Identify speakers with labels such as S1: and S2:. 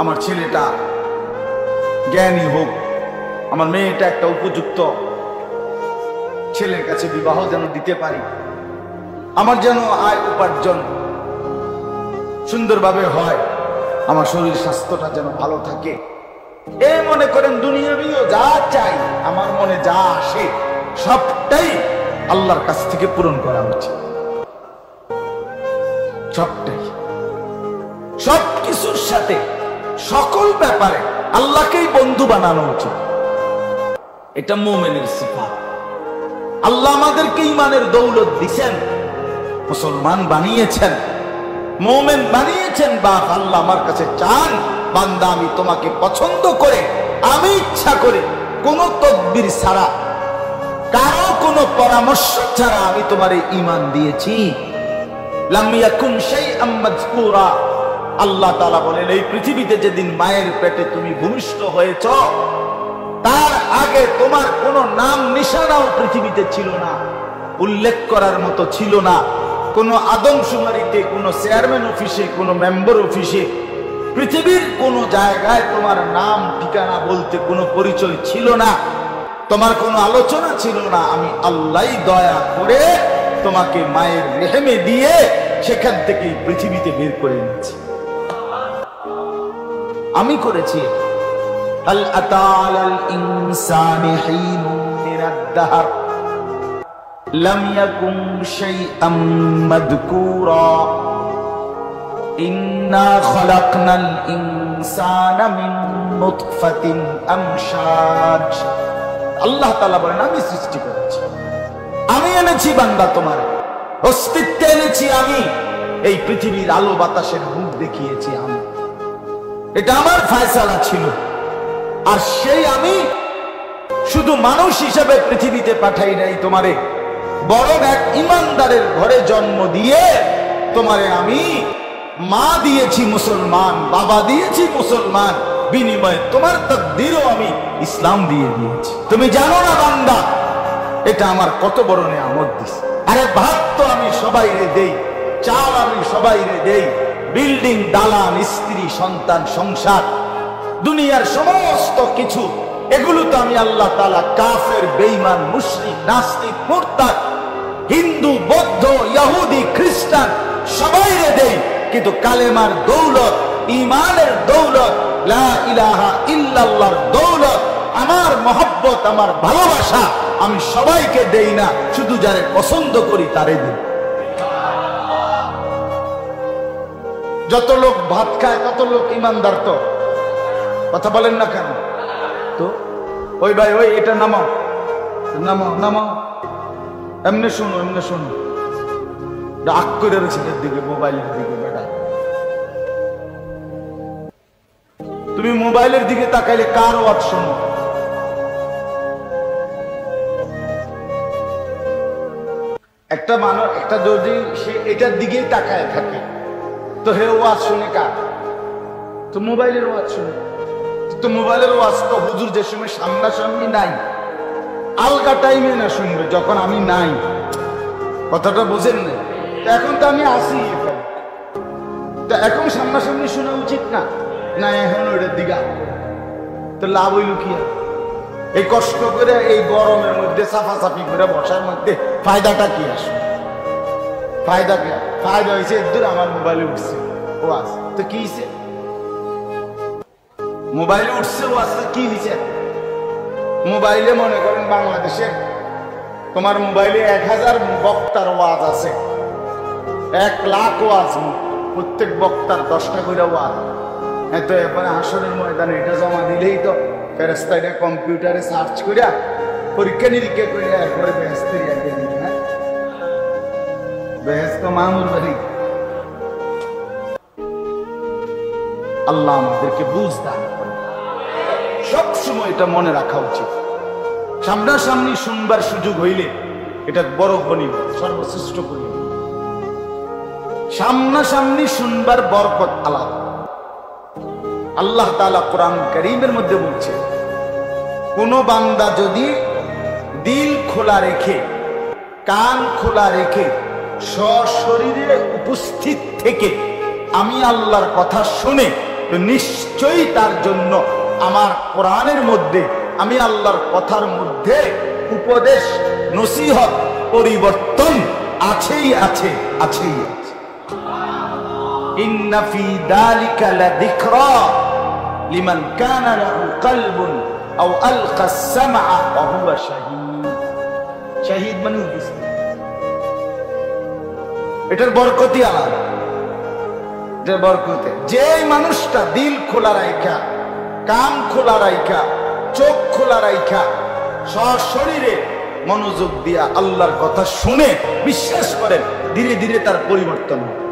S1: আমার ছেলেটা জ্ঞানী হোক, আমার মেয়েটা একটা উপযুক্ত ছেলের কাছে বিবাহ যেন দিতে পারি, আমার যেন আয় উপার্জন সুন্দরভাবে হয়, আমার শরীর স্বাস্থ্যটা যেন ভালো থাকে। এই মনে করেন দুনিয়াবিও যা চাই, আমার মনে যা আসে সবটাই আল্লাহর কাছ থেকে পূরণ করা উচিত। সবটাই, সবকিছুর সাথে সকল ব্যাপারে আল্লাহকেই বন্ধু বানানো উচিত। এটা মুমিনের সিফাত। আল্লাহ আমাদেরকে ঈমানের দৌলত দিয়েছেন, মুসলমান বানিয়েছেন, মুমিন বানিয়েছেন। বা আল্লাহ আমার কাছে চান, বান্দা আমি তোমাকে পছন্দ করে, আমি ইচ্ছা করে, কোন তদবির ছাড়া, কারো কোনো পরামর্শ ছাড়া আমি তোমারে ঈমান দিয়েছি। লাম ইয়াকুন শাইআম মাযকুরা। আল্লাহ তাআলা বলেন, এই পৃথিবীতে যেদিন মায়ের পেটে তুমি ভূমিষ্ঠ হয়েছ, তার আগে তোমার কোনো নাম নিশানাও পৃথিবীতে ছিল না, উল্লেখ করার মতো ছিল না। কোনো আদমশুমারিতে, কোনো চেয়ারম্যান অফিসে, কোনো মেম্বার অফিসে, পৃথিবীর কোনো জায়গায় তোমার নাম ঠিকানা বলতে কোনো পরিচয় ছিল না, তোমার কোনো আলোচনা ছিল না। আমি আল্লাহ দয়া করে তোমাকে মায়ের রেহেমে দিয়ে সেখান থেকে পৃথিবীতে বের করে নিয়েছি, আমি করেছি। হাল আতাল ইনসানি হিনুন মিনাদ দাহর লাম ইয়াকুন শাইআম মাযকুরা ইন্না খালাকনাল ইনসানা মিন নুতফাতিন আমশাজ। আল্লাহ তাআলা বলেন, আমি সৃষ্টি করেছি, আমি এনেছি বান্দা, তোমার অস্তিত্বে এনেছি আমি, এই পৃথিবীর আলো বাতাসের মুখ দেখিয়েছি আমি, এটা আমার ফয়সালা ছিল। আর সেই আমি শুধু মানুষ হিসেবে পৃথিবীতে পাঠাই নাই তোমারে, বরং এক ইমানদারের ঘরে জন্ম দিয়ে তোমারে আমি মা দিয়েছি মুসলমান, বাবা দিয়েছি মুসলমান, বিনিময়ে তোমার তাকদীরও আমি ইসলাম দিয়ে দিয়েছি। তুমি জানো না বান্দা, এটা আমার কত বড় নিয়ামত দিছে। আরে ভাত তো আমি সবাইরে দেই, চাল আমি সবাইরে দেই, বিল্ডিং, দালান, স্ত্রী, সন্তান, সংসার, দুনিয়ার সমস্ত কিছু, এগুলো তো আমি আল্লাহ তাআলা কাফের, বেঈমান, মুশরিক, নাস্তিক, মুরতাদ, হিন্দু, বৌদ্ধ, ইহুদি, খ্রিস্টান সবাইরে দেই। কিন্তু কালেমার দৌলত, ঈমানের দৌলত, লা ইলাহা ইল্লাল্লাহর দৌলত, আমার মহব্বত, আমার ভালোবাসা আমি সবাইকে দেই না, শুধু যারে পছন্দ করি তারে দিই। যত লোক ভাত খায় তত লোক ইমানদার তো, কথা বলেন না কেন? তো ওই ভাই, ওই এটা নামাও, নামাও, নামাও, এমনি শোনো, এমনি শোনো, রাগ করে ছেলের দিকে, মোবাইলের দিকে। বেটা, তুমি মোবাইলের দিকে তাকাইলে কার ওয়াজ শোনো? একটা মানুষ, একটা যদি সে এটার দিকেই তাকায় থাকে, তো হে ওয়াজ শুনে কার? তো মোবাইলের ওয়াজ শুনে। তো মোবাইলের ওয়াজ তো হুজুর যে সময় সামনাসামনি নাই, আলগা টাইমে না শুনবে, যখন আমি নাই। কথাটা বোঝেন না? এখন তো আমি আসি, তো এখন সামনাসামনি শোনা উচিত না? না, এখন ওইটার দিকে তো লাভ হইল কি? এই কষ্ট করে এই গরমের মধ্যে সাফাসাফি করে বসার মধ্যে ফায়দাটা কি আসবে? ফায়দা কি? ফায়দা হয়েছে দূর আমার মোবাইলে উঠছে ওয়াজ, তো কি হয়েছে? মোবাইলে উঠছে ওয়াজটা কি হয়েছে? মোবাইলে মনে করেন বাংলাদেশের তোমার মোবাইলে 1000 বক্তার ওয়াজ আছে, 1 লাখ ওয়াজ, প্রত্যেক বক্তার 10টা করে ওয়াজ। তো এখন হাসরের ময়দানে এটা জমা দিলেই তো ফেরেশতা এটা কম্পিউটারে সার্চ করিয়া পরীক্ষা নিরীক্ষা করিয়া এরপরে বেহেশতের আগে দিবে। হ্যাঁ, বেহেশত মামুর বাড়ি। আল্লাহ আমাদেরকে বুঝ দান করেন। সবসময় এটা মনে রাখা উচিত, সামনাসামনি শুনবার সুযোগ হইলে এটা বড় গনিমত, সর্বশ্রেষ্ঠ গনিমত। সামনাসামনি শুনবার বরকত আলাদা। আল্লাহ তাআলা কোরআন কারীমের মধ্যে বলছে, কোন বান্দা যদি দিল খোলা রেখে, কান খোলা রেখে, সশরীরে উপস্থিত থেকে আমি আল্লাহর কথা শুনে তো নিশ্চয়ই তার জন্য আমার কোরআনের মধ্যে, আমি আল্লাহর কথার মধ্যে উপদেশ, নসিহত, পরিবর্তন আছেই আছে, আছেই আছে। ইন্না ফি যালিকা লাযিকরা লিমান কানা লাহু কলবুন আও আলকা আস-সামআ ওয়া হুয়া শাহীদ। শাহীদ মানে উপস্থিত। এটার বরকতই আলাদা। এটার বরকতে যে মানুষটা দিল খোলা রাইখা, কান খোলা রাইখা, চোখ খোলা রাইখা, সশরীরে মনোযোগ দিয়া আল্লাহর কথা শুনে বিশ্বাস করেন, ধীরে ধীরে তার পরিবর্তন হয়।